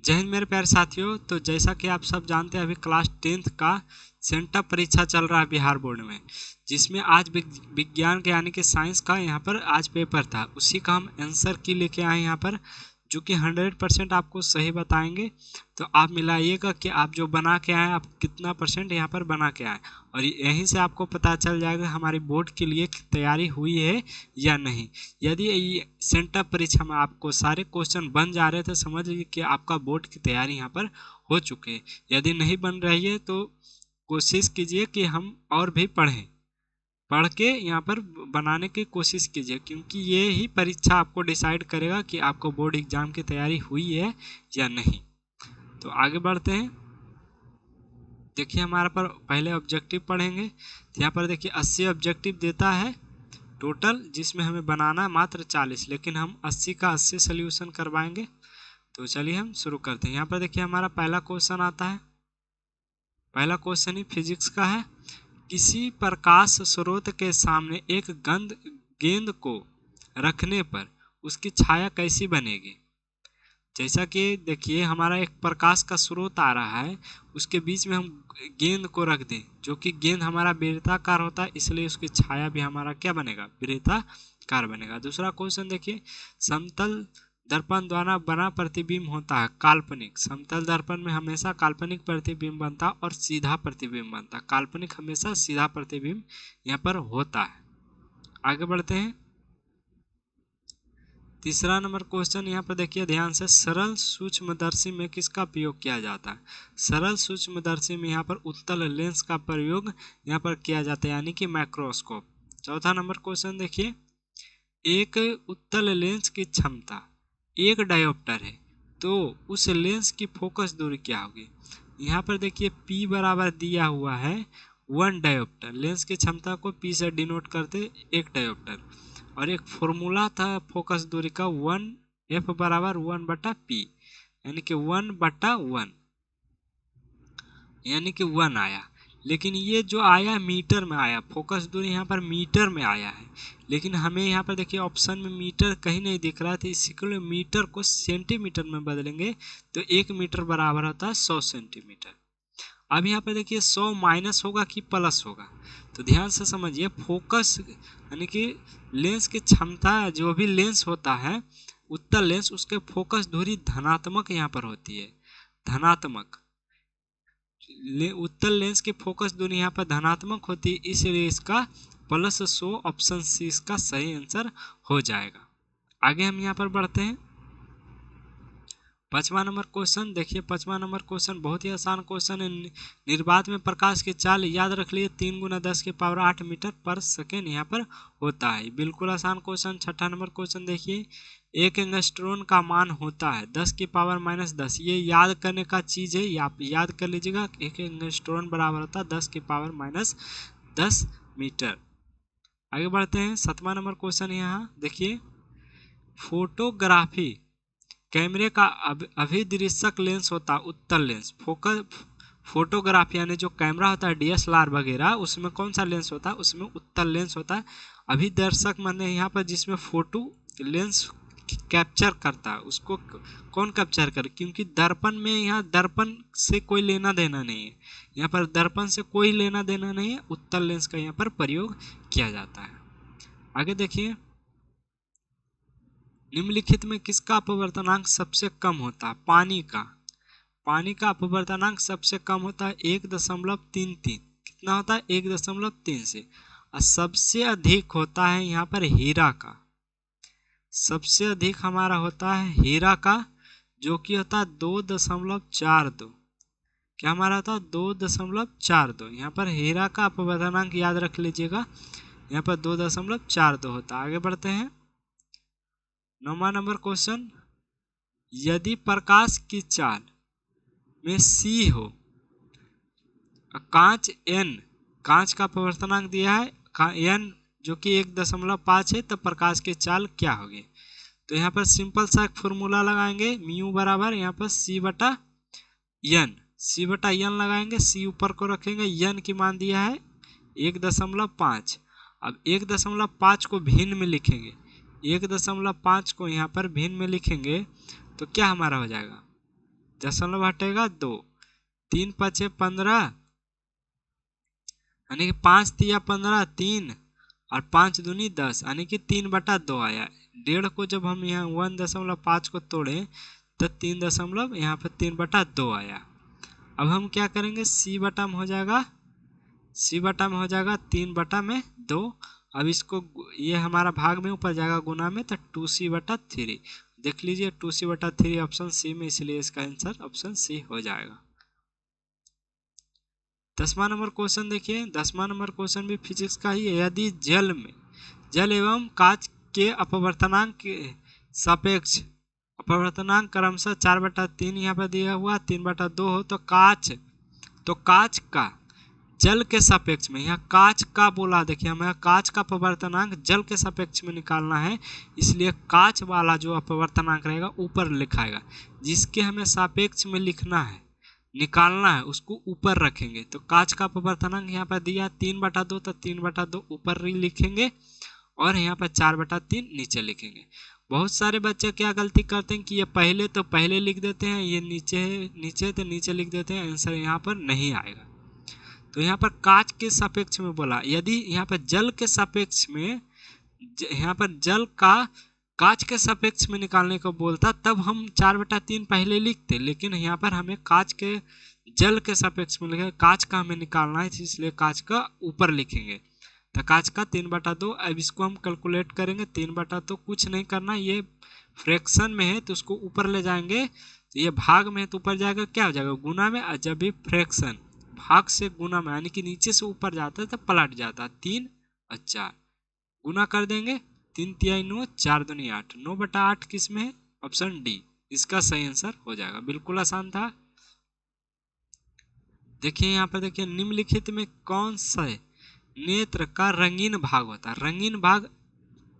जय हिंद मेरे प्यारे साथियों। तो जैसा कि आप सब जानते हैं, अभी क्लास 10th का सेंटअप परीक्षा चल रहा है बिहार बोर्ड में, जिसमें आज विज्ञान के यानी कि साइंस का यहाँ पर आज पेपर था। उसी का हम आंसर की लेके आए यहाँ पर, जो कि 100% आपको सही बताएंगे। तो आप मिलाइएगा कि आप जो बना के आए आप कितना परसेंट यहाँ पर बना के आए, और यहीं से आपको पता चल जाएगा हमारी बोर्ड के लिए तैयारी हुई है या नहीं। यदि ये सेंटअप परीक्षा में आपको सारे क्वेश्चन बन जा रहे थे, समझ लीजिए कि आपका बोर्ड की तैयारी यहाँ पर हो चुकी है। यदि नहीं बन रही है तो कोशिश कीजिए कि हम और भी पढ़ के यहाँ पर बनाने की कोशिश कीजिए, क्योंकि ये ही परीक्षा आपको डिसाइड करेगा कि आपको बोर्ड एग्जाम की तैयारी हुई है या नहीं। तो आगे बढ़ते हैं। देखिए हमारा पर पहले ऑब्जेक्टिव पढ़ेंगे। तो यहाँ पर देखिए 80 ऑब्जेक्टिव देता है टोटल, जिसमें हमें बनाना है मात्र 40, लेकिन हम 80 का 80 सोल्यूशन करवाएंगे। तो चलिए हम शुरू करते हैं। यहाँ पर देखिए हमारा पहला क्वेश्चन आता है। पहला क्वेश्चन ही फिजिक्स का है। किसी प्रकाश स्रोत के सामने एक गेंद को रखने पर उसकी छाया कैसी बनेगी। जैसा कि देखिए हमारा एक प्रकाश का स्रोत आ रहा है, उसके बीच में हम गेंद को रख दें, जो कि गेंद हमारा वृत्ताकार होता है, इसलिए उसकी छाया भी हमारा क्या बनेगा, वृत्ताकार बनेगा। दूसरा क्वेश्चन देखिए, समतल दर्पण द्वारा बना प्रतिबिंब होता है काल्पनिक। समतल दर्पण में हमेशा काल्पनिक प्रतिबिंब बनता और सीधा प्रतिबिंब बनता। काल्पनिक हमेशा सीधा प्रतिबिंब यहाँ पर होता है। आगे बढ़ते हैं। तीसरा नंबर क्वेश्चन यहाँ पर देखिए ध्यान से, सरल सूक्ष्मदर्शी में किसका प्रयोग किया जाता है। सरल सूक्ष्मदर्शी में यहाँ पर उत्तल लेंस का प्रयोग यहाँ पर किया जाता है, यानी कि माइक्रोस्कोप। चौथा नंबर क्वेश्चन देखिए, एक उत्तल लेंस की क्षमता 1 डायोप्टर है, तो उस लेंस की फोकस दूरी क्या होगी। यहाँ पर देखिए P बराबर दिया हुआ है 1 डायोप्टर। लेंस की क्षमता को P से डिनोट करते 1 डायोप्टर, और एक फॉर्मूला था फोकस दूरी का 1F बराबर 1/P, यानी कि 1/1, यानी कि 1 आया। लेकिन ये जो आया मीटर में आया, फोकस दूरी यहाँ पर मीटर में आया है, लेकिन हमें यहाँ पर देखिए ऑप्शन में मीटर कहीं नहीं दिख रहा था, इसलिए मीटर को सेंटीमीटर में बदलेंगे तो 1 मीटर बराबर होता है 100 सेंटीमीटर। अब यहाँ पर देखिए 100 माइनस होगा कि प्लस होगा, तो ध्यान से समझिए। फोकस यानी कि लेंस की क्षमता, जो भी लेंस होता है उत्तल लेंस, उसके फोकस दूरी धनात्मक यहाँ पर होती है, धनात्मक। उत्तल लेंस की फोकस दूरी यहाँ पर धनात्मक होती है, इसलिए इसका +100 ऑप्शन सी इसका सही आंसर हो जाएगा। आगे हम यहाँ पर बढ़ते हैं। पांचवा नंबर क्वेश्चन देखिए, पांचवा नंबर क्वेश्चन बहुत ही आसान क्वेश्चन है। निर्वात में प्रकाश की चाल याद रख लिए 3 × 10⁸ मीटर पर सेकेंड यहाँ पर होता है, बिल्कुल आसान क्वेश्चन। छठा नंबर क्वेश्चन देखिए, एक एंगस्ट्रॉन का मान होता है 10⁻−10। ये याद करने का चीज़ है, आप याद कर लीजिएगा। एक एंगस्ट्रॉन बराबर होता है 10⁻−10 मीटर। आगे बढ़ते हैं। सातवां नंबर क्वेश्चन यहाँ देखिए, फोटोग्राफी कैमरे का अभिदृश्यक लेंस होता है उत्तल लेंस। फोटोग्राफी यानी जो कैमरा होता है DSLR वगैरह, उसमें कौन सा लेंस होता है, उसमें उत्तल लेंस होता है। अभिदर्शक माने यहाँ पर जिसमें फोटो लेंस कैप्चर करता है, उसको कौन कैप्चर करे, क्योंकि दर्पण में, यहाँ दर्पण से कोई लेना देना नहीं है, यहाँ पर दर्पण से कोई लेना देना नहीं है, उत्तल लेंस का यहाँ पर प्रयोग किया जाता है। आगे देखिए, निम्नलिखित में किसका अपवर्तनांक सबसे कम होता है। पानी का। पानी का अपवर्तनांक सबसे कम होता है 1.33। कितना होता है, 1.3 से। और सबसे अधिक होता है यहाँ पर हीरा का। सबसे अधिक हमारा होता है हीरा का, जो कि होता है 2.42। क्या हमारा होता है 2.42। यहाँ पर हीरा का अपवर्तनांक याद रख लीजिएगा, यहाँ पर 2.42 होता है। आगे बढ़ते हैं। 9वां नंबर क्वेश्चन, यदि प्रकाश की चाल में C हो, कांच N, कांच का अपवर्तनांक दिया है N जो कि 1.5 है, तो प्रकाश की चाल क्या होगी। तो यहाँ पर सिंपल सा एक फॉर्मूला लगाएंगे, म्यू बराबर यहाँ पर C/N। C/N लगाएंगे, C ऊपर को रखेंगे, N की मान दिया है 1.5। अब 1.5 को भिन्न में लिखेंगे, 1.5 को यहाँ पर भिन्न में लिखेंगे तो क्या हमारा हो जाएगा, दशमलव हटेगा 2, 3 पचे 15, यानी कि 5 तिया 15, 3 और 5 दूनी 10, यानी कि 3/2 आया। 1.5 को जब हम यहाँ 1.5 को तोड़े तो 3 दशमलव यहाँ पर 3/2 आया। अब हम क्या करेंगे, सी बटा में हो जाएगा, सी बटा में हो जाएगा 3/2। अब इसको ये हमारा भाग में ऊपर जाएगा गुना में, तो 2c/3 देख लीजिए, 2c/3 ऑप्शन सी में, इसलिए इसका आंसर ऑप्शन सी हो जाएगा। 10वां नंबर क्वेश्चन देखिए, 10वां नंबर क्वेश्चन भी फिजिक्स का ही है। यदि जल में, जल एवं कांच के अपवर्तनांक के सापेक्ष अपवर्तनांक क्रमशः 4/3 यहाँ पर दिया हुआ, 3/2 हो तो कांच का जल के सापेक्ष में, यहाँ कांच का बोला, देखिए हमें कांच का अपवर्तनांक जल के सापेक्ष में निकालना है, इसलिए कांच वाला जो अपवर्तनांक रहेगा ऊपर लिखाएगा, जिसके हमें सापेक्ष में लिखना है, निकालना है, उसको ऊपर रखेंगे। तो कांच का अपवर्तनांक यहाँ पर दिया 3/2, तो 3/2 ऊपर लिखेंगे और यहाँ पर 4/3 नीचे लिखेंगे। बहुत सारे बच्चे क्या गलती करते हैं कि ये पहले तो पहले लिख देते हैं, ये नीचे तो नीचे लिख देते हैं, आंसर यहाँ पर नहीं आएगा। तो यहाँ पर कांच के सापेक्ष में बोला, यदि यहाँ पर जल के सापेक्ष में, यहाँ पर जल का कांच के सापेक्ष में निकालने को बोलता, तब हम 4/3 पहले लिखते, लेकिन यहाँ पर हमें कांच के जल के सापेक्ष में लिखा, कांच का हमें निकालना है, इसलिए कांच का ऊपर लिखेंगे। तो कांच का 3/2। अब इसको हम कैलकुलेट करेंगे, 3/2 कुछ नहीं करना, ये फ्रैक्शन में है तो उसको ऊपर ले जाएंगे, तो ये भाग में है तो ऊपर जाएगा, क्या हो जाएगा गुना में, जब भी फ्रैक्शन भाग से गुना में, यानी कि नीचे से ऊपर जाता है तो पलट जाता है, 3 और 4 गुना कर देंगे, 3 तिया 9, 4 दूनी 8, 9/8 किस में है, ऑप्शन डी इसका सही आंसर हो जाएगा। बिल्कुल आसान था। देखिए यहाँ पर देखिए, निम्नलिखित में कौन सा नेत्र का रंगीन भाग होता है, रंगीन भाग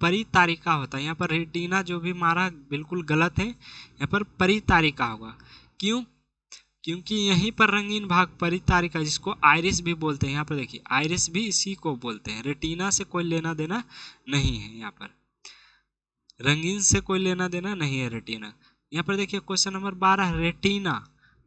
परितारिका होता है। यहाँ पर रेटिना जो भी मारा बिल्कुल गलत है, यहाँ पर परितारिका होगा। क्यों, क्योंकि यहीं पर रंगीन भाग परितारिका, जिसको आइरिस भी बोलते हैं, यहाँ पर देखिए आइरिस भी इसी को बोलते हैं, रेटिना से कोई लेना देना नहीं है, यहाँ पर रंगीन से कोई लेना देना नहीं है रेटिना। यहाँ पर देखिए क्वेश्चन नंबर 12, रेटिना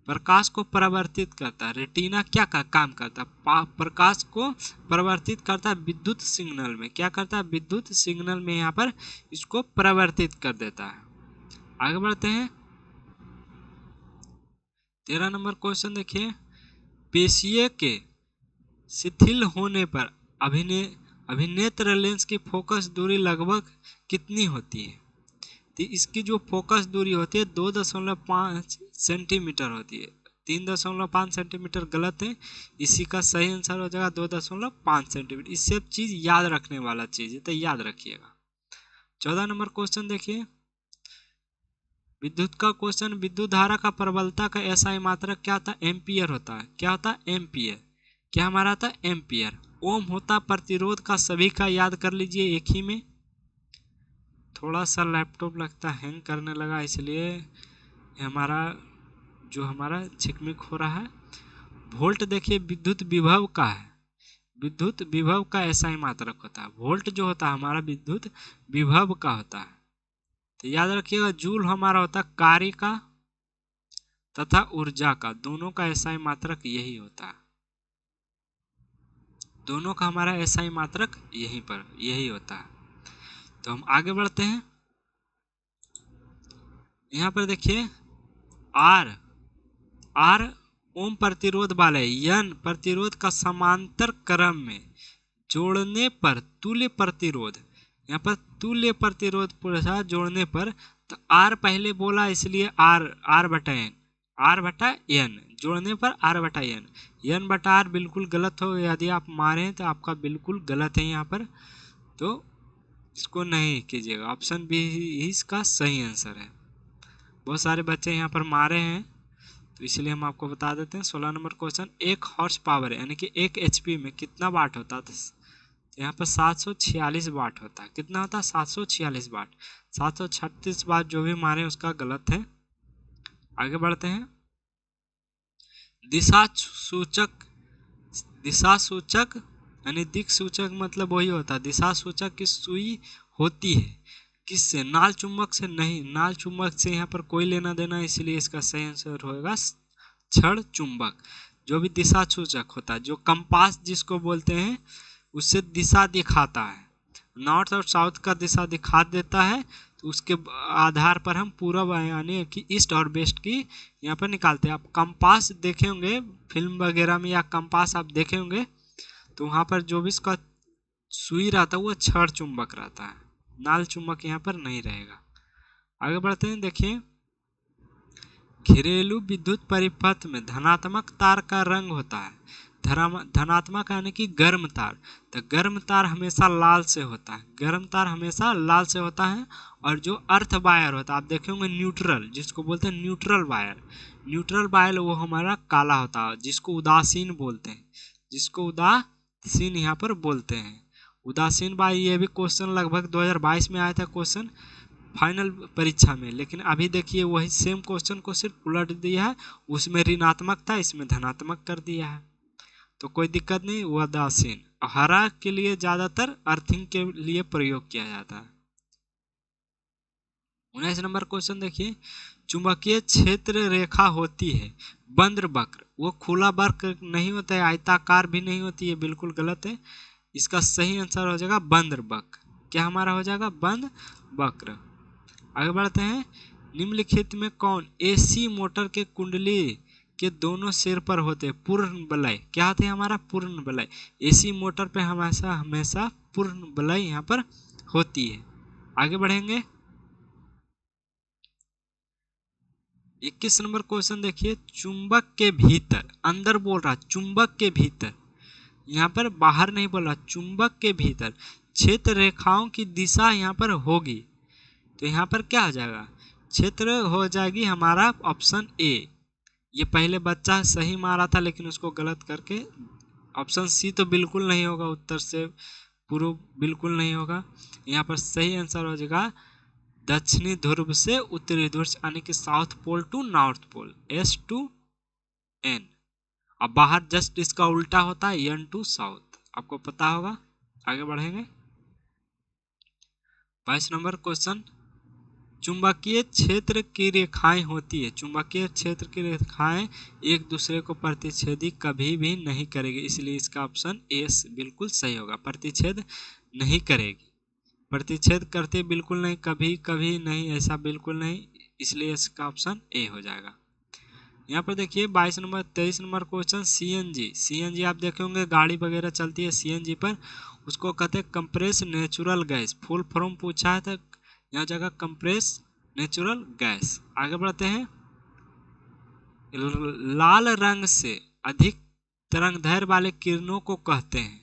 प्रकाश को परावर्तित करता है, रेटिना क्या का काम करता है, प्रकाश को परावर्तित करता है विद्युत सिग्नल में, क्या करता है विद्युत सिग्नल में, यहाँ पर इसको परावर्तित कर देता है। आगे बढ़ते हैं, 13 नंबर क्वेश्चन देखिए, पेशिये के शिथिल होने पर अभिनेत्र लेंस की फोकस दूरी लगभग कितनी होती है, तो इसकी जो फोकस दूरी होती है 2.5 सेंटीमीटर होती है। 3.5 सेंटीमीटर गलत है, इसी का सही आंसर हो जाएगा 2.5 सेंटीमीटर। इससे चीज याद रखने वाला चीज है, तो याद रखिएगा। 14 नंबर क्वेश्चन देखिए, विद्युत का क्वेश्चन, विद्युत धारा का प्रबलता का एसआई मात्रक क्या होता है, एम्पियर होता है। क्या होता है, एम्पियर। क्या हमारा था, एम्पियर। ओम होता प्रतिरोध का, सभी का याद कर लीजिए एक ही में। थोड़ा सा लैपटॉप लगता हैंग करने लगा, इसलिए हमारा झिकमिक हो रहा है। वोल्ट देखिए विद्युत विभव का है, विद्युत विभव का एसआई मात्रक होता है। वोल्ट जो होता है हमारा विद्युत विभव का होता है, तो याद रखिएगा। जूल हमारा होता है कार्य का तथा ऊर्जा का, दोनों का एसआई मात्रक यही होता है, दोनों का हमारा एसआई मात्रक यही होता है। तो हम आगे बढ़ते हैं, यहाँ पर देखिए आर ओम प्रतिरोध वाले यन प्रतिरोध का समांतर क्रम में जोड़ने पर तुल्य प्रतिरोध, यहाँ पर तुल्य प्रतिरोध पूरा जोड़ने पर, तो आर पहले बोला इसलिए आर बटा एन जोड़ने पर r/n, n/r बिल्कुल गलत हो, यदि आप मारे हैं तो आपका बिल्कुल गलत है यहाँ पर, तो इसको नहीं कीजिएगा, ऑप्शन बी इसका सही आंसर है। बहुत सारे बच्चे यहाँ पर मारे हैं, तो इसलिए हम आपको बता देते हैं। 16 नंबर क्वेश्चन, 1 हॉर्स पावर यानी कि 1 HP में कितना वाट होता है, यहाँ पर 746 वाट होता है। कितना होता है, 746 वाट। 736 वाट जो भी मारे उसका गलत है। आगे बढ़ते हैं, दिशा सूचक यानी दिक सूचक मतलब वही होता है, दिशा सूचक की सुई होती है किससे? नाल चुंबक से नहीं, नाल चुंबक से यहाँ पर कोई लेना देना, इसलिए इसका सही आंसर होगा क्षण चुंबक। जो भी दिशा सूचक होता है, जो कंपास जिसको बोलते हैं, उससे दिशा दिखाता है, नॉर्थ और साउथ का दिशा दिखा देता है, तो उसके आधार पर हम पूर्व यानी कि ईस्ट और वेस्ट की यहाँ पर निकालते हैं। आप कंपास देखे होंगे फिल्म वगैरह में, या कंपास आप देखे होंगे, तो वहाँ पर जो भी इसका सुई रहता है वो क्षण चुंबक रहता है, नाल चुंबक यहाँ पर नहीं रहेगा। आगे बढ़ते हैं, देखिए घरेलू विद्युत परिपथ में धनात्मक तार का रंग होता है, धनात्मक यानी कि गर्म तार, तो गर्म तार हमेशा लाल से होता है, गर्म तार हमेशा लाल से होता है। और जो अर्थ वायर होता है, आप देखे होंगे न्यूट्रल, जिसको बोलते हैं न्यूट्रल वायर, न्यूट्रल वायर वो हमारा काला होता है, जिसको उदासीन बोलते हैं, जिसको उदासीन यहाँ पर बोलते हैं। उदासीन वायर, ये भी क्वेश्चन लगभग 2022 में आया था क्वेश्चन फाइनल परीक्षा में, लेकिन अभी देखिए वही सेम क्वेश्चन को सिर्फ उलट दिया है, उसमें ऋणात्मक था, इसमें धनात्मक कर दिया है, तो कोई दिक्कत नहीं। उदासीन हरा के लिए ज्यादातर अर्थिंग के लिए प्रयोग किया जाता है। 19 नंबर क्वेश्चन देखिए, चुंबकीय क्षेत्र रेखा होती है बंद वक्र, वो खुला वक्र नहीं होता है, आयताकार भी नहीं होती है, बिल्कुल गलत है। इसका सही आंसर हो जाएगा बंद वक्र। क्या हमारा हो जाएगा? बंद वक्र। आगे बढ़ते हैं, निम्नलिखित में कौन एसी मोटर के कुंडली के दोनों सिर पर होते हैं पूर्ण बलय? क्या होते हैं हमारा? पूर्ण बलय। एसी मोटर पे हमेशा हमेशा पूर्ण बलय यहाँ पर होती है। आगे बढ़ेंगे, 21 नंबर क्वेश्चन देखिए, चुंबक के भीतर, अंदर बोल रहा चुंबक के भीतर, यहाँ पर बाहर नहीं बोल रहा, चुंबक के भीतर क्षेत्र रेखाओं की दिशा यहाँ पर होगी, तो यहाँ पर क्या हो जाएगा? क्षेत्र हो जाएगी हमारा ऑप्शन ए। ये पहले बच्चा सही मारा था लेकिन उसको गलत करके, ऑप्शन सी तो बिल्कुल नहीं होगा, उत्तर से पूर्व बिल्कुल नहीं होगा। यहाँ पर सही आंसर हो जाएगा दक्षिणी ध्रुव से उत्तरी ध्रुव, यानी कि south pole to north pole, S to N. अब बाहर जस्ट इसका उल्टा होता है, एन टू साउथ, आपको पता होगा। आगे बढ़ेंगे, 22 नंबर क्वेश्चन, चुंबकीय क्षेत्र की रेखाएं होती है, चुंबकीय क्षेत्र की रेखाएं एक दूसरे को प्रतिच्छेदी कभी भी नहीं करेगी, इसलिए इसका ऑप्शन ए बिल्कुल सही होगा। प्रतिच्छेद नहीं करेगी, प्रतिच्छेद करते बिल्कुल नहीं, कभी कभी नहीं, ऐसा बिल्कुल नहीं, इसलिए इसका ऑप्शन ए हो जाएगा। यहाँ पर देखिए 23 नंबर क्वेश्चन, सीएनजी, सीएनजी आप देखे होंगे गाड़ी वगैरह चलती है सीएनजी पर, उसको कहते हैं compress natural gas, full form पूछा है तो यहाँ जगह कंप्रेस नेचुरल गैस। आगे बढ़ते हैं, लाल रंग से अधिक तरंगदैर्घ्य वाले किरणों को कहते हैं,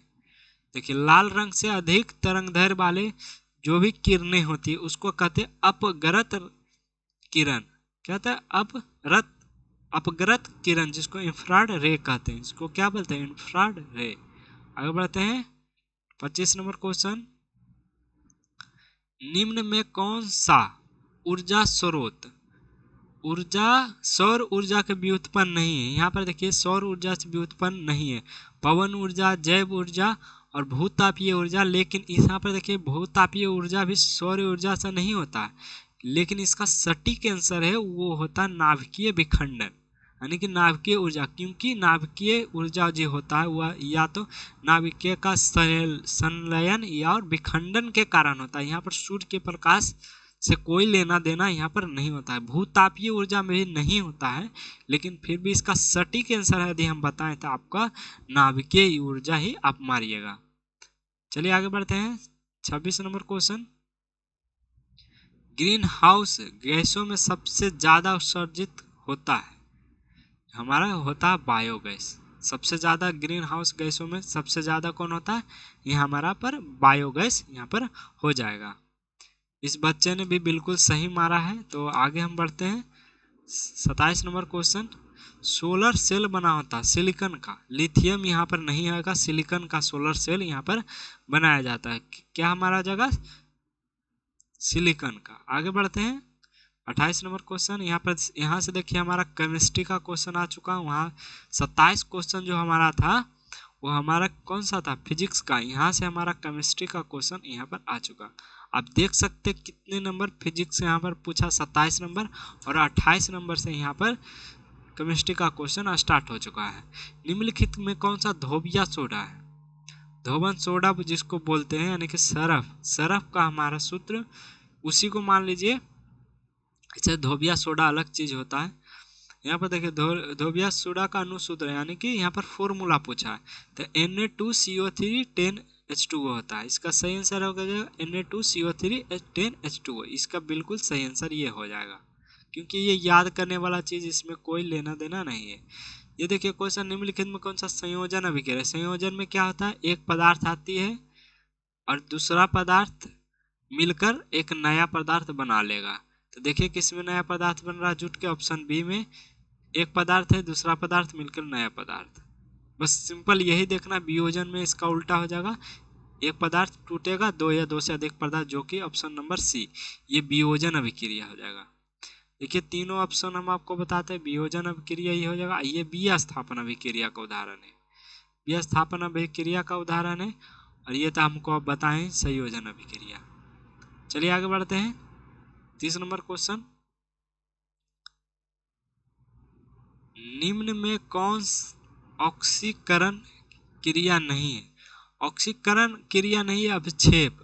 देखिए लाल रंग से अधिक तरंगदैर्घ्य वाले जो भी किरणें होती है उसको कहते हैं अपगरत किरण। क्या कहते हैं? अपगरत किरण, जिसको इंफ्रारेड रे कहते हैं, इसको क्या बोलते हैं? इंफ्रारेड रे। आगे बढ़ते हैं, 25 नंबर क्वेश्चन, निम्न में कौन सा ऊर्जा स्रोत सौर ऊर्जा के व्युत्पन्न नहीं है? यहाँ पर देखिए सौर ऊर्जा से व्युत्पन्न नहीं है, पवन ऊर्जा, जैव ऊर्जा और भूतापीय ऊर्जा, लेकिन यहाँ पर देखिए भूतापीय ऊर्जा भी सौर ऊर्जा से नहीं होता है, लेकिन इसका सटीक आंसर है वो होता है नाभिकीय विखंडन, यानी कि नाभिकीय ऊर्जा, क्योंकि नाभिकीय ऊर्जा जो होता है वह या तो नाभिकीय का संलयन या और विखंडन के कारण होता है। यहाँ पर सूर्य के प्रकाश से कोई लेना देना यहाँ पर नहीं होता है, भूतापीय ऊर्जा में भी नहीं होता है, लेकिन फिर भी इसका सटीक आंसर यदि हम बताएं तो आपका नाभिकीय ऊर्जा ही आप मारिएगा। चलिए आगे बढ़ते हैं, 26 नंबर क्वेश्चन, ग्रीन हाउस गैसों में सबसे ज्यादा उत्सर्जित होता है, हमारा होता है बायोगैस। सबसे ज्यादा ग्रीन हाउस गैसों में सबसे ज्यादा कौन होता है? ये हमारा पर बायोगैस यहाँ पर हो जाएगा। इस बच्चे ने भी बिल्कुल सही मारा है, तो आगे हम बढ़ते हैं, 27 नंबर क्वेश्चन, सोलर सेल बना होता है सिलिकॉन का, लिथियम यहाँ पर नहीं आएगा, सिलिकॉन का सोलर सेल यहाँ पर बनाया जाता है, क्या हमारा जगह? सिलिकॉन का। आगे बढ़ते हैं, 28 नंबर क्वेश्चन, यहाँ से देखिए हमारा केमिस्ट्री का क्वेश्चन आ चुका है, वहाँ 27 क्वेश्चन जो हमारा था वो हमारा कौन सा था? फिजिक्स का, यहाँ से हमारा केमिस्ट्री का क्वेश्चन यहाँ पर आ चुका। आप देख सकते कितने नंबर फिजिक्स यहाँ पर पूछा, 27 नंबर, और 28 नंबर से यहाँ पर केमिस्ट्री का क्वेश्चन स्टार्ट हो चुका है। निम्नलिखित में कौन सा धोबिया सोडा है? धोबन सोडा जिसको बोलते हैं, यानी कि सरफ का हमारा सूत्र उसी को मान लीजिए। अच्छा, धोबिया सोडा अलग चीज होता है। यहाँ पर देखिए धोबिया सोडा का अनुसूत्र, यानी कि यहाँ पर फॉर्मूला पूछा है, तो Na2CO3 10H2O होता है। इसका सही आंसर हो जाएगा Na2CO3 10H2O। इसका बिल्कुल सही आंसर ये हो जाएगा, क्योंकि ये याद करने वाला चीज इसमें कोई लेना देना नहीं है। ये देखिए क्वेश्चन, निम्नलिखित में कौन सा संयोजन अभिक्रिया? संयोजन में क्या होता है, एक पदार्थ आती है और दूसरा पदार्थ मिलकर एक नया पदार्थ बना लेगा। तो देखिए किसमें नया पदार्थ बन रहा है, जुट के ऑप्शन बी में। एक पदार्थ है, दूसरा पदार्थ मिलकर नया पदार्थ। बस सिंपल यही देखना, वियोजन में इसका उल्टा हो जाएगा, एक पदार्थ टूटेगा, दो या दो से अधिक पदार्थ, जो कि ऑप्शन नंबर सी, ये वियोजन अभिक्रिया हो जाएगा। देखिए तीनों ऑप्शन हम आपको बताते हैं, वियोजन अभिक्रिया ही हो जाएगा। ये विस्थापन अभिक्रिया का उदाहरण है, विस्थापन अभिक्रिया का उदाहरण है, और ये तो हमको अब बताएं संयोजन अभिक्रिया। चलिए आगे बढ़ते हैं। 30 नंबर क्वेश्चन, निम्न में कौन ऑक्सीकरण क्रिया नहीं है? ऑक्सीकरण क्रिया नहीं है, अभिक्षेप।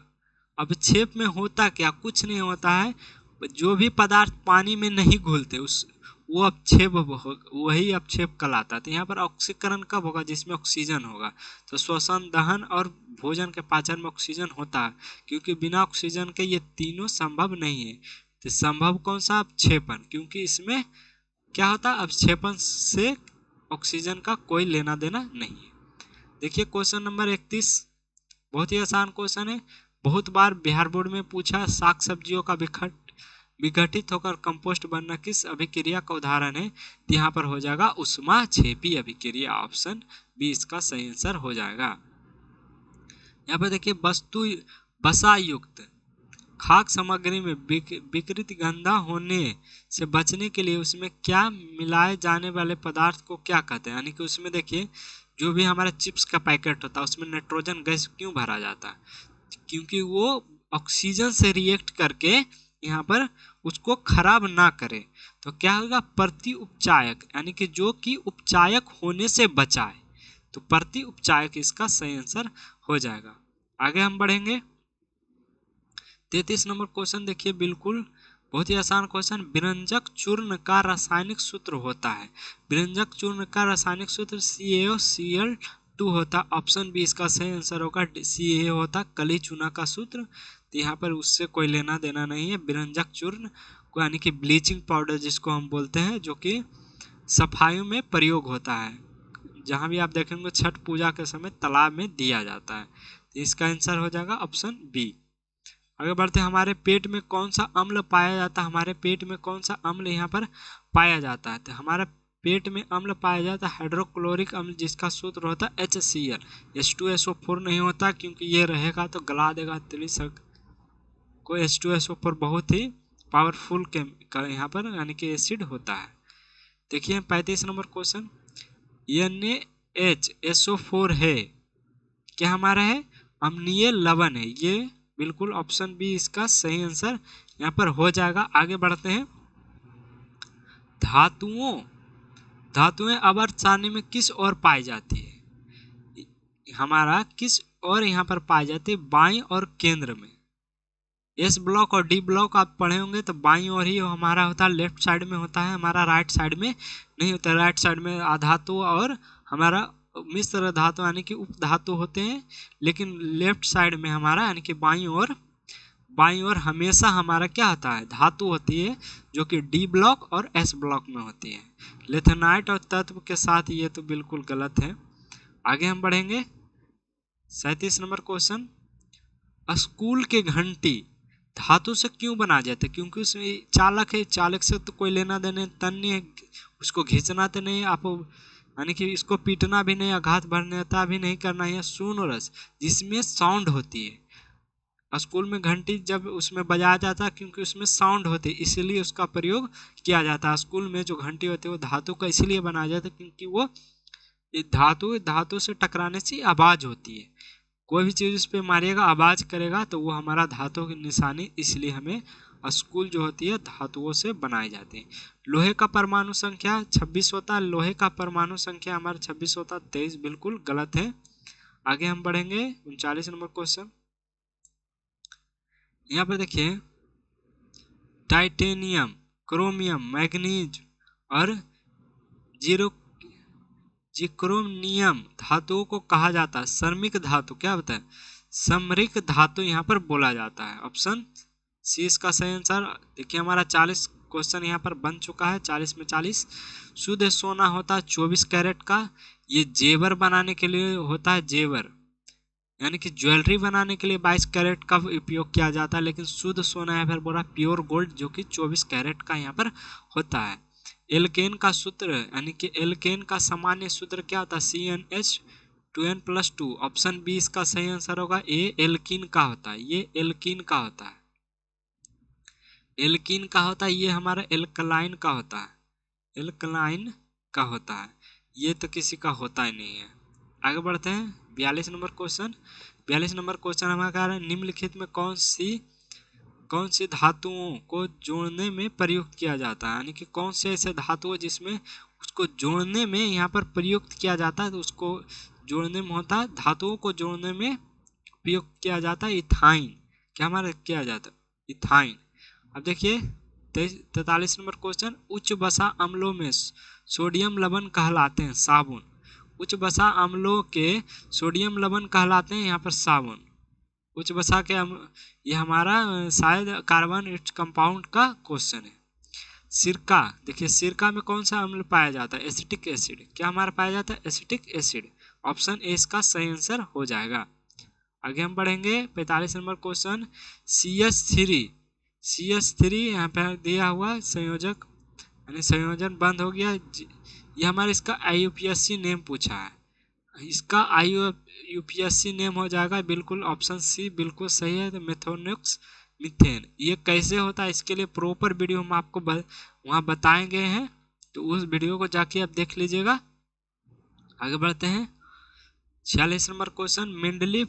अभिक्षेप में होता क्या, कुछ नहीं होता है, जो भी पदार्थ पानी में नहीं घुलते उस वो अपक्षेप, वही अपक्षेप कहलाता है। तो यहाँ पर ऑक्सीकरण कब होगा, जिसमें ऑक्सीजन होगा। तो श्वसन, दहन और भोजन के पाचन में ऑक्सीजन होता है, क्योंकि बिना ऑक्सीजन के ये तीनों संभव नहीं है। तो संभव कौन सा, अपक्षेपण, क्योंकि इसमें क्या होता है, अपक्षेपण से ऑक्सीजन का कोई लेना देना नहीं है। देखिए क्वेश्चन नंबर 31, बहुत ही आसान क्वेश्चन है, बहुत बार बिहार बोर्ड में पूछा। साग सब्जियों का विघटित होकर कंपोस्ट बनना किस अभिक्रिया का उदाहरण है? तो यहाँ पर हो जाएगा ऊष्माक्षेपी अभिक्रिया, ऑप्शन बी इसका सही आंसर हो जाएगा। यहाँ पर देखिए वसा युक्त खाद्य सामग्री में विकृत गंदा होने से बचने के लिए उसमें क्या मिलाए जाने वाले पदार्थ को क्या कहते हैं? यानी कि उसमें देखिए जो भी हमारा चिप्स का पैकेट होता है उसमें नाइट्रोजन गैस क्यों भरा जाता है? क्योंकि वो ऑक्सीजन से रिएक्ट करके यहाँ पर उसको खराब ना करे। तो क्या होगा, प्रति उपचायक, यानी कि जो कि उपचायक होने से बचाए। तो प्रति उपचायक इसका सही आंसर हो जाएगा। आगे हम बढ़ेंगे। 33 नंबर क्वेश्चन देखिए, बिल्कुल बहुत ही आसान क्वेश्चन, विरंजक चूर्ण का रासायनिक सूत्र होता है। विरंजक चूर्ण का रासायनिक सूत्र CaOCl2 होता। ऑप्शन बी इसका सही आंसर होगा, Ca होता कली चूना का सूत्र। तो यहाँ पर उससे कोई लेना देना नहीं है। विरंजक चूर्ण को यानी कि ब्लीचिंग पाउडर जिसको हम बोलते हैं, जो कि सफाइयों में प्रयोग होता है। जहाँ भी आप देखेंगे छठ पूजा के समय तालाब में दिया जाता है। तो इसका आंसर हो जाएगा ऑप्शन बी। आगे बढ़ते हैं, हमारे पेट में कौन सा अम्ल पाया जाता है? हमारे पेट में कौन सा अम्ल यहाँ पर पाया जाता है? तो हमारा पेट में अम्ल पाया जाता है हाइड्रोक्लोरिक अम्ल, जिसका सूत्र होता है HCl। H2SO4 नहीं होता, क्योंकि ये रहेगा तो गला देगा तिलिस्म को। H2SO4 बहुत ही पावरफुल केमिकल यहाँ पर यानी कि एसिड होता है। देखिए 35 नंबर क्वेश्चन, NaHSO4 है क्या हमारा है, अम्लीय लवण है। ये बिल्कुल ऑप्शन बी इसका सही आंसर यहाँ पर हो जाएगा। आगे बढ़ते हैं, धातुएं आवर्त सारणी में किस ओर पाई जाती है? हमारा किस ओर यहाँ पर पाई जाती है? बाईं और केंद्र में। एस ब्लॉक और डी ब्लॉक आप पढ़े होंगे, तो बाईं ओर ही हमारा होता है, लेफ्ट साइड में होता है, हमारा राइट साइड में नहीं होता। राइट साइड में अधातु और हमारा मिश्र धातु यानी कि उप धातु होते हैं, लेकिन लेफ्ट साइड में हमारा यानी कि बाईं ओर हमेशा हमारा क्या होता है, धातु होती है, जो कि डी ब्लॉक और एस ब्लॉक में होती है। लिथेनाइट और तत्व के साथ ये तो बिल्कुल गलत है। आगे हम बढ़ेंगे, 37 नंबर क्वेश्चन, स्कूल के घंटी धातु से क्यों बनाए जाते? क्योंकि उसमें चालक है, चालक से तो कोई लेना देना तन्य है, उसको खींचना तो नहीं, आप यानी कि इसको पीटना भी नहीं, आघात भरनेता भी नहीं करना है। सोनोरस, जिसमें साउंड होती है। स्कूल में घंटी जब उसमें बजाया जाता है क्योंकि उसमें साउंड होती है, इसलिए उसका प्रयोग किया जाता है। स्कूल में जो घंटी होती है वो धातु का इसलिए बनाया जाता है क्योंकि वो धातु से टकराने से आवाज होती है। कोई भी चीज़ उस पर मारिएगा आवाज़ करेगा तो वो हमारा धातु की निशानी, इसलिए हमें स्कूल जो होती है धातुओं से बनाई जाती है। लोहे का परमाणु संख्या 26 होता है। लोहे का परमाणु संख्या हमारा 26 होता है, 23 बिल्कुल गलत है। आगे हम बढ़ेंगे 39 नंबर क्वेश्चन। यहाँ पर देखिए टाइटेनियम, क्रोमियम, मैग्नीज और जीरो जिक्रोनियम धातुओं को कहा जाता है समरिक धातु। क्या होता है? समरिक धातु यहाँ पर बोला जाता है। ऑप्शन सी इसका सही आंसर। देखिए हमारा 40 क्वेश्चन यहाँ पर बन चुका है, 40 में 40। शुद्ध सोना होता है 24 कैरेट का। ये जेवर बनाने के लिए होता है, जेवर यानी कि ज्वेलरी बनाने के लिए 22 कैरेट का उपयोग किया जाता है, लेकिन शुद्ध सोना है फिर बोला प्योर गोल्ड जो कि 24 कैरेट का यहाँ पर होता है। एल्केन का सूत्र यानी कि एल्केन का सामान्य सूत्र क्या होता है? CnH2n+2। ऑप्शन बी इसका सही आंसर होगा। ए एल्कीन का होता है, ये एल्कीन का होता है, एल्कीन का होता है। ये हमारा एल्कलाइन का होता है, एल्कलाइन का होता है। ये तो किसी का होता ही नहीं है। आगे बढ़ते हैं 42 नंबर क्वेश्चन। 42 नंबर क्वेश्चन हमारा कह रहा है निम्नलिखित में कौन सी धातुओं को जोड़ने में प्रयुक्त किया जाता है, यानी कि कौन से ऐसे धातु जिसमें उसको जोड़ने में यहाँ पर प्रयुक्त किया जाता है, तो उसको जोड़ने में होता है, धातुओं को जोड़ने में प्रयुक्त किया जाता है इथाइन। क्या हमारा किया जाता है? इथाइन। अब देखिए 43 नंबर क्वेश्चन। उच्च वसा अम्लों में सोडियम लवण कहलाते हैं साबुन। उच्च वसा अम्लों के सोडियम लवण कहलाते हैं यहाँ पर साबुन। उच्च वसा के ये हमारा शायद कार्बन कंपाउंड का क्वेश्चन है। सिरका, देखिए सिरका में कौन सा अम्ल पाया जाता है? Acetic acid. क्या हमारा पाया जाता है? Acetic acid. ऑप्शन ए इसका सही आंसर हो जाएगा। आगे हम बढ़ेंगे 45 नंबर क्वेश्चन। CH3 यहाँ पे दिया हुआ संयोजक यानी संयोजन बंद हो गया। ये हमारे इसका IUPAC नेम पूछा है, इसका IUPAC नेम हो जाएगा बिल्कुल ऑप्शन सी बिल्कुल सही है, तो मेथोनिक्स मीथेन। ये कैसे होता है इसके लिए प्रॉपर वीडियो हम आपको वहाँ बताए गए हैं, तो उस वीडियो को जाके आप देख लीजिएगा। आगे बढ़ते हैं 46 नंबर क्वेश्चन। मेंडलीव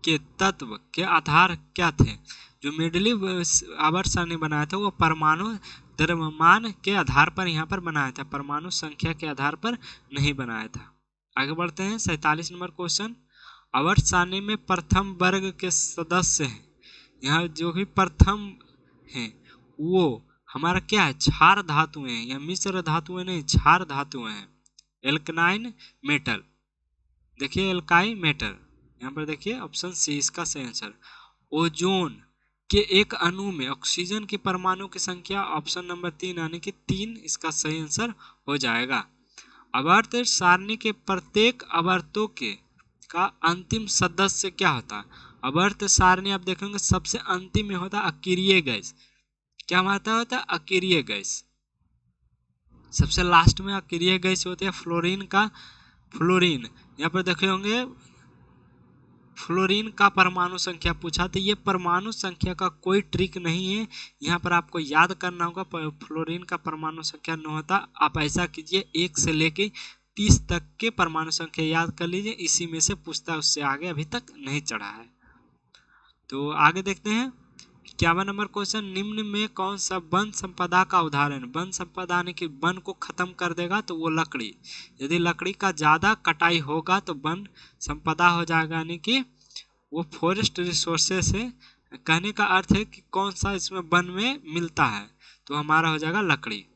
के तत्व के आधार क्या थे? जो मेंडलीव आवर्त सारणी बनाया था वो परमाणु द्रव्यमान के आधार पर यहाँ पर बनाया था, परमाणु संख्या के आधार पर नहीं बनाया था। आगे बढ़ते हैं 47 नंबर क्वेश्चन। आवर्त सारणी में प्रथम वर्ग के सदस्य हैं, यहाँ जो भी प्रथम हैं वो हमारा क्या है? क्षार धातुएं हैं, या मिश्र धातुएं नहीं, क्षार धातुएं हैं। एल्कनाइन मेटल, देखिए एल्काई मेटल यहाँ पर देखिए ऑप्शन सी इसका सही आंसर। ओजोन के एक अणु में ऑक्सीजन की परमाणु की संख्या ऑप्शन नंबर 3 यानी कि 3 इसका सही आंसर हो जाएगा। आवर्त सारणी के प्रत्येक आवर्तों के का अंतिम सदस्य क्या होता है? आवर्त सारणी आप देखेंगे सबसे अंतिम में होता है अकीरिय गैस। क्या मानता होता है? अकीरिय गैस। सबसे लास्ट में अकीरिय गैस होती है फ्लोरीन। यहाँ पर देखे होंगे फ्लोरीन का परमाणु संख्या पूछा, तो ये परमाणु संख्या का कोई ट्रिक नहीं है, यहाँ पर आपको याद करना होगा फ्लोरीन का परमाणु संख्या 9 होता। आप ऐसा कीजिए 1 से लेके 30 तक के परमाणु संख्या याद कर लीजिए, इसी में से पूछता है, उससे आगे अभी तक नहीं चढ़ा है। तो आगे देखते हैं 51 नंबर क्वेश्चन। निम्न में कौन सा वन संपदा का उदाहरण? वन संपदा यानी कि वन को खत्म कर देगा तो वो लकड़ी, यदि लकड़ी का ज्यादा कटाई होगा तो वन संपदा हो जाएगा, यानी कि वो फॉरेस्ट रिसोर्सेस है। कहने का अर्थ है कि कौन सा इसमें वन में मिलता है, तो हमारा हो जाएगा लकड़ी।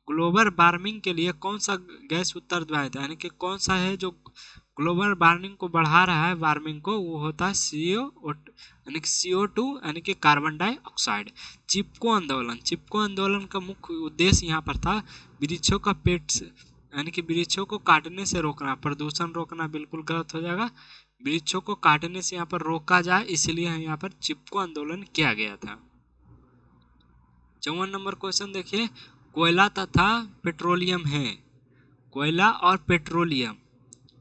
ग्लोबल वार्मिंग के लिए कौन सा गैस उत्तरदायी है, यानी कि कौन सा है जो ग्लोबल वार्मिंग को बढ़ा रहा है, वार्मिंग को, वो होता है CO2 यानी कि कार्बन डाइऑक्साइड। चिपको आंदोलन का मुख्य उद्देश्य यहाँ पर था वृक्षों का पेट यानी कि वृक्षों को काटने से रोकना, प्रदूषण रोकना बिल्कुल गलत हो जाएगा। वृक्षों को काटने से यहाँ पर रोका जाए, इसलिए यहाँ पर चिपको आंदोलन किया गया था। 54 नंबर क्वेश्चन देखिए। कोयला तथा पेट्रोलियम है, कोयला और पेट्रोलियम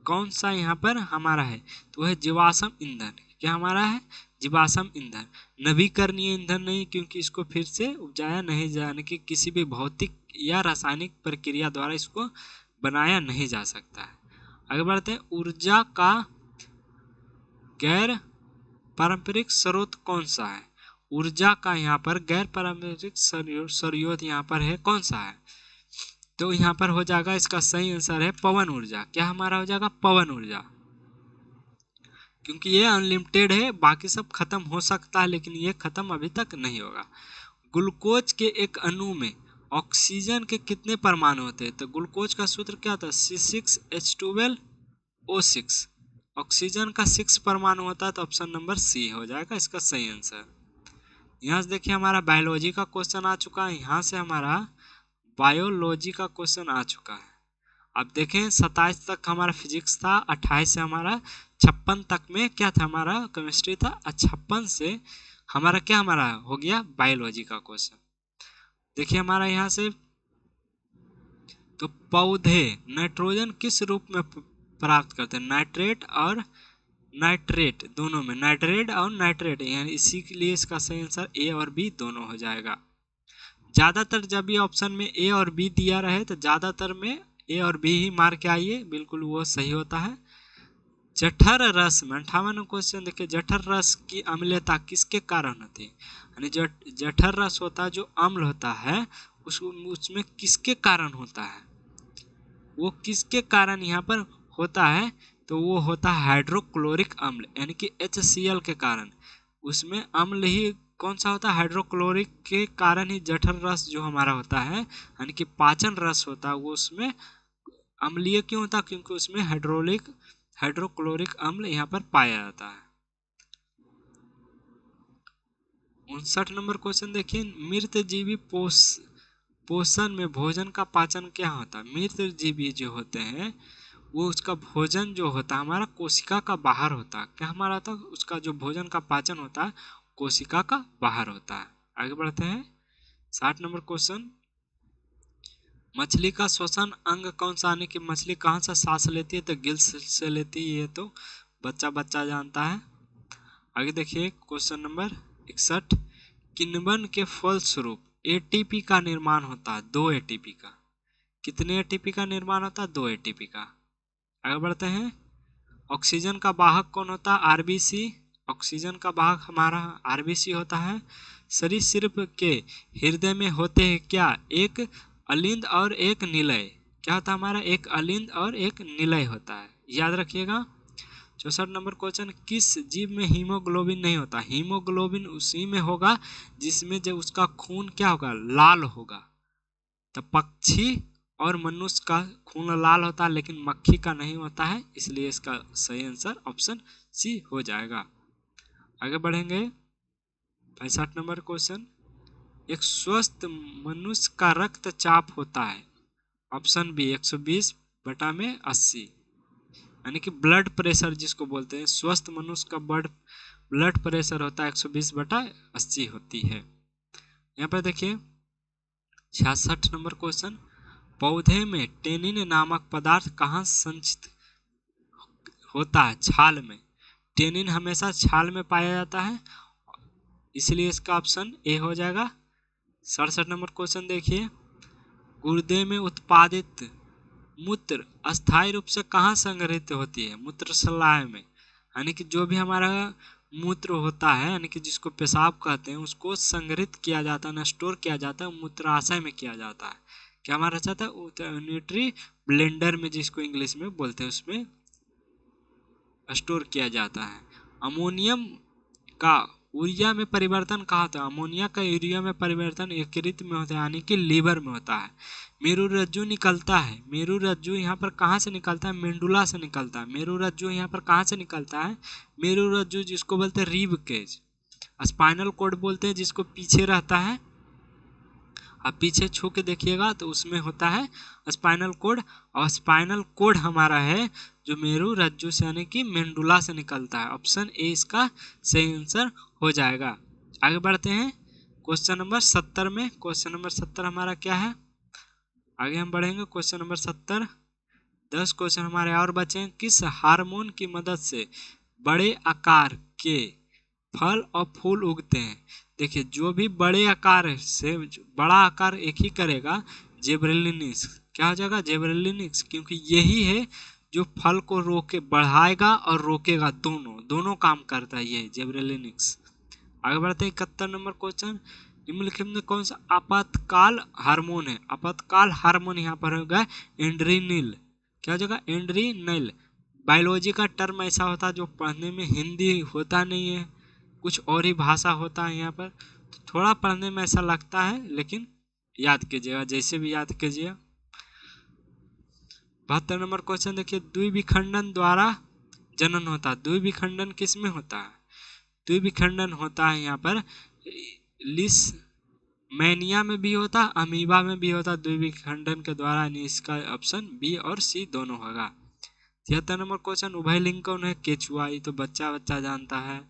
कौन सा यहाँ पर हमारा है? तो है जीवाश्म ईंधन। क्या हमारा है? जीवाश्म ईंधन। नवीकरणीय ईंधन नहीं, क्योंकि इसको फिर से उपजाया नहीं जाने की किसी भी भौतिक या रासायनिक प्रक्रिया द्वारा इसको बनाया नहीं जा सकता है। आगे बढ़ते हैं। ऊर्जा का गैर पारंपरिक स्रोत कौन सा है? ऊर्जा का यहाँ पर गैर पारंपरिक स्रोत यहाँ पर है कौन सा है? तो यहाँ पर हो जाएगा, इसका सही आंसर है पवन ऊर्जा। क्या हमारा हो जाएगा? पवन ऊर्जा, क्योंकि ये अनलिमिटेड है, बाकी सब खत्म हो सकता है लेकिन ये खत्म अभी तक नहीं होगा। ग्लूकोज के एक अणु में ऑक्सीजन के कितने परमाणु होते हैं? तो ग्लूकोज का सूत्र क्या था? C6H12O6। ऑक्सीजन का 6 परमाणु होता है, तो ऑप्शन नंबर सी हो जाएगा इसका सही आंसर। यहाँ से देखिए हमारा बायोलॉजी का क्वेश्चन आ चुका है, यहाँ से हमारा बायोलॉजी का क्वेश्चन आ चुका है। अब देखें 27 तक हमारा फिजिक्स था, 28 से हमारा 56 तक में क्या था? हमारा केमिस्ट्री था। 56 से हमारा क्या हमारा हो गया? बायोलॉजी का क्वेश्चन। देखिए हमारा यहाँ से, तो पौधे नाइट्रोजन किस रूप में प्राप्त करते हैं? नाइट्रेट और नाइट्रेट दोनों में, नाइट्रेट और नाइट्रेट, यानी इसी के लिए इसका सही आंसर ए और बी दोनों हो जाएगा। ज़्यादातर जब ये ऑप्शन में ए और बी दिया रहे तो ज़्यादातर में ए और बी ही मार के आइए, बिल्कुल वो सही होता है। जठर रस में 58 क्वेश्चन देखिए, जठर रस की अम्लता किसके कारण होती है? यानी जो जठर रस होता है, जो अम्ल होता है, उसमें किसके कारण होता है? वो किसके कारण यहाँ पर होता है? तो वो होता है हाइड्रोक्लोरिक अम्ल, यानी कि HCl के कारण। उसमें अम्ल ही कौन सा होता है? हाइड्रोक्लोरिक के कारण ही जठर रस जो हमारा होता है, यानी कि पाचन रस होता है, वो उसमें अम्लीय क्यों होता है? क्योंकि उसमें हाइड्रोक्लोरिक अम्ल यहाँ पर पाया जाता है। 59 नंबर क्वेश्चन देखिए, मृत जीवी पोषण में भोजन का पाचन क्या होता है? मृत जीवी जो होते हैं वो उसका भोजन जो होता है हमारा कोशिका का बाहर होता है। क्या हमारा होता है? उसका जो भोजन का पाचन होता है कोशिका का बाहर होता है। आगे बढ़ते हैं 60 नंबर क्वेश्चन, मछली का श्वसन अंग कौन सा? आने की मछली कहाँ से सांस लेती है? तो गिल्स से लेती है, ये तो बच्चा जानता है। आगे देखिए क्वेश्चन नंबर 61, किण्वन के फलस्वरूप एटीपी का निर्माण होता है, 2 एटीपी का। कितने एटीपी का निर्माण होता है? 2 एटीपी का। आगे बढ़ते हैं, ऑक्सीजन का वाहक कौन होता है? आरबीसी। ऑक्सीजन का वाहक हमारा आरबीसी होता है। सरीसृप के हृदय में होते हैं क्या? एक अलिंद और एक निलय। क्या होता है हमारा? एक अलिंद और एक निलय होता है, याद रखिएगा। 64 नंबर क्वेश्चन, किस जीव में हीमोग्लोबिन नहीं होता? हीमोग्लोबिन उसी में होगा जिसमें जब उसका खून क्या होगा? लाल होगा। तो पक्षी और मनुष्य का खून लाल होता है लेकिन मक्खी का नहीं होता है, इसलिए इसका सही आंसर ऑप्शन सी हो जाएगा। आगे बढ़ेंगे 65 नंबर क्वेश्चन, एक स्वस्थ मनुष्य का रक्तचाप होता है, ऑप्शन बी 120/80, यानी कि ब्लड प्रेशर जिसको बोलते हैं, स्वस्थ मनुष्य का ब्लड प्रेशर होता है 120/80 होती है। यहाँ पर देखिए 66 नंबर क्वेश्चन, पौधे में टेनिन नामक पदार्थ कहाँ संचित होता है? छाल में। टेनिन हमेशा छाल में पाया जाता है, इसलिए इसका ऑप्शन ए हो जाएगा। 67 नंबर क्वेश्चन देखिए, गुर्दे में उत्पादित मूत्र अस्थायी रूप से कहाँ संग्रहित होती है? मूत्रशलाय में, यानी कि जो भी हमारा मूत्र होता है, यानी कि जिसको पेशाब कहते हैं, उसको संग्रहित किया जाता है, स्टोर किया जाता है, मूत्राशय में किया जाता है। क्या हमारा चाहता है? न्यूट्री ब्लेंडर में, जिसको इंग्लिश में बोलते हैं, उसमें स्टोर किया जाता है। अमोनियम का यूरिया में परिवर्तन कहाँ होता है? अमोनिया का यूरिया में परिवर्तन यकृत में होता है, यानी कि लीवर में होता है। मेरुरज्जु निकलता है, मेरुरज्जु यहाँ पर कहाँ से निकलता है? मेंडुला से निकलता है। मेरुरज्जु यहाँ पर कहाँ से निकलता है? मेरुरज्जु जिसको बोलते हैं रिब केज, स्पाइनल कोड बोलते हैं जिसको पीछे रहता है। आप पीछे छू के देखिएगा तो उसमें होता है स्पाइनल कोड, और स्पाइनल कोड हमारा है जो मेरुरज्जु से यानी कि मेंडुला से निकलता है। ऑप्शन ए इसका सही आंसर हो जाएगा। आगे बढ़ते हैं क्वेश्चन नंबर 70 में। क्वेश्चन नंबर 70 हमारा क्या है? आगे हम बढ़ेंगे क्वेश्चन नंबर 70। 10 क्वेश्चन हमारे और बचे हैं। किस हार्मोन की मदद से बड़े आकार के फल और फूल उगते हैं? देखिए जो भी बड़े आकार से बड़ा आकार एक ही करेगा, जेबरेलिनिक्स। क्या हो जाएगा? जेबरेलिनिक्स, क्योंकि यही है जो फल को रोके बढ़ाएगा और रोकेगा, दोनों काम करता है ये जिबरेलिनिक्स। आगे बढ़ते हैं 71 नंबर क्वेश्चन। निम्नलिखित में कौन सा आपातकाल हार्मोन है? आपातकाल हार्मोन यहाँ पर होगा एंड्रीनिल। क्या हो जाएगा? एंड्रीनिल। बायोलॉजी का टर्म ऐसा होता है जो पढ़ने में हिंदी होता नहीं है, कुछ और ही भाषा होता है यहाँ पर, तो थोड़ा पढ़ने में ऐसा लगता है, लेकिन याद कीजिएगा, जैसे भी याद कीजिए। 72 नंबर क्वेश्चन देखिए, द्विविखंडन द्वारा जनन होता है। द्विविखंडन किस में होता है? द्विविखंडन होता है यहाँ पर लिस मैनिया में भी होता है, अमीबा में भी होता है द्विविखंडन के द्वारा, यानी इसका ऑप्शन बी और सी दोनों होगा। 73 नंबर क्वेश्चन, उभयलिंग कौन है? केचुआ। ये तो बच्चा जानता है।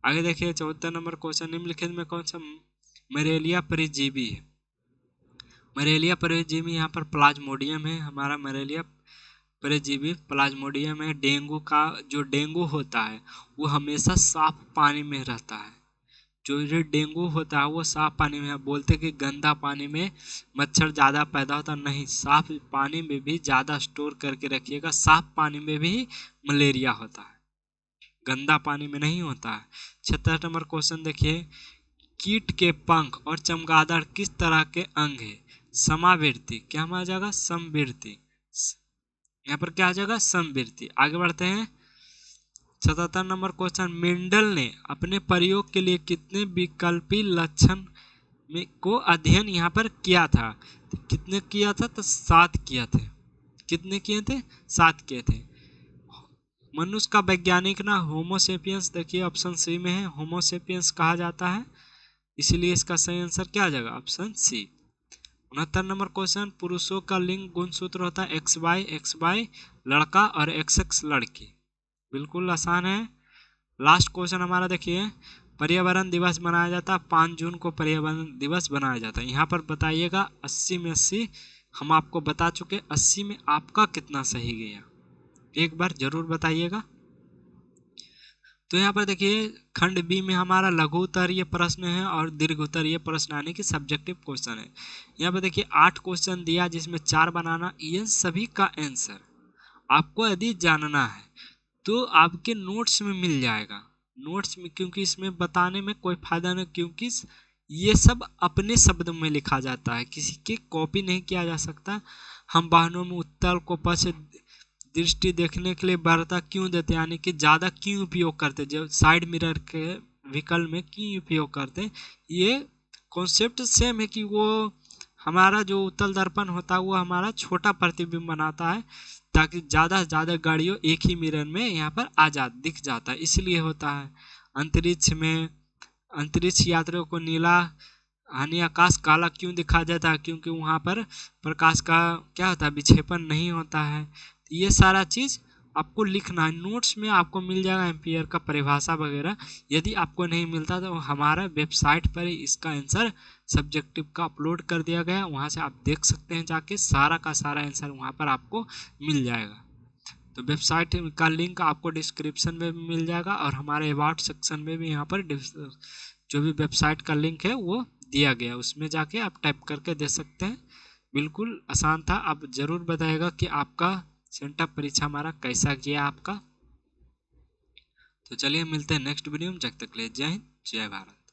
आगे देखिए 74 नंबर क्वेश्चन, निम्नलिखित में कौन सा मलेरिया परजीवी है? मलेरिया परजीवी यहाँ पर प्लाज्मोडियम है। हमारा मलेरिया परजीवी प्लाज्मोडियम है। डेंगू का जो डेंगू होता है वो हमेशा साफ पानी में रहता है। जो ये डेंगू होता है वो साफ पानी में है। बोलते कि गंदा पानी में मच्छर ज़्यादा पैदा होता, नहीं, साफ पानी में भी ज़्यादा स्टोर करके रखिएगा। साफ पानी में भी मलेरिया होता है, गंदा पानी में नहीं होता है। 76 नंबर क्वेश्चन देखिए, कीट के पंख और चमगादड़ किस तरह के अंग है? समावृत्ति। क्या आ जाएगा? समवृत्ति। यहाँ पर क्या आ जाएगा? समवृत्ति। आगे बढ़ते हैं 77 नंबर क्वेश्चन, मेंडल ने अपने प्रयोग के लिए कितने विकल्पी लक्षण में को अध्ययन यहाँ पर किया था? तो कितने किया था? तो 7 किया थे। कितने किए थे? 7 किए थे। मनुष्य का वैज्ञानिक ना होमोसेपियंस, देखिए ऑप्शन सी में है, होमोसेपियंस कहा जाता है, इसीलिए इसका सही आंसर क्या आ जाएगा? Option C. 69 नंबर क्वेश्चन, पुरुषों का लिंग गुणसूत्र होता है XY लड़का और XX लड़की। बिल्कुल आसान है। लास्ट क्वेश्चन हमारा देखिए, पर्यावरण दिवस मनाया जाता है 5 जून को, पर्यावरण दिवस बनाया जाता है। यहाँ पर बताइएगा 80 में 80 हम आपको बता चुके, 80 में आपका कितना सही गया एक बार जरूर बताइएगा। तो यहाँ पर देखिए खंड बी में हमारा लघु उत्तरीय प्रश्न है और दीर्घ उत्तरीय प्रश्न यानी कि सब्जेक्टिव क्वेश्चन है। यहाँ पर देखिए 8 क्वेश्चन दिया जिसमें 4 बनाना, ये सभी का आंसर आपको यदि जानना है तो आपके नोट्स में मिल जाएगा। नोट्स में, क्योंकि इसमें बताने में कोई फायदा नहीं, क्योंकि ये सब अपने शब्द में लिखा जाता है, किसी की कॉपी नहीं किया जा सकता। हम वाहनों में उत्तल को पक्ष दृष्टि देखने के लिए बढ़ता क्यों देते, यानी कि ज़्यादा क्यों उपयोग करते, जो साइड मिरर के विकल्प में क्यों उपयोग करते, ये कॉन्सेप्ट सेम है कि वो हमारा जो उत्तल दर्पण होता है वो हमारा छोटा प्रतिबिंब बनाता है, ताकि ज़्यादा से ज़्यादा गाड़ियों एक ही मिरर में यहाँ पर दिख जाता है, इसलिए होता है। अंतरिक्ष में अंतरिक्ष यात्रियों को नीला यानी आकाश काला क्यों दिखा जाता है? क्योंकि वहाँ पर प्रकाश का क्या होता है? विक्षेपण नहीं होता है। तो ये सारा चीज़ आपको लिखना है। नोट्स में आपको मिल जाएगा एम्पियर का परिभाषा वगैरह। यदि आपको नहीं मिलता तो हमारा वेबसाइट पर इसका आंसर सब्जेक्टिव का अपलोड कर दिया गया, वहाँ से आप देख सकते हैं, जाके सारा का सारा आंसर वहाँ पर आपको मिल जाएगा। तो वेबसाइट का लिंक आपको डिस्क्रिप्शन में भी मिल जाएगा और हमारे अबाउट सेक्शन में भी यहाँ पर जो भी वेबसाइट का लिंक है वो दिया गया, उसमें जाके आप टाइप करके दे सकते हैं। बिल्कुल आसान था। आप ज़रूर बताइएगा कि आपका सेंटअप परीक्षा हमारा कैसा गया आपका। तो चलिए मिलते हैं नेक्स्ट वीडियो में, जब तक के लिए जय हिंद जय भारत।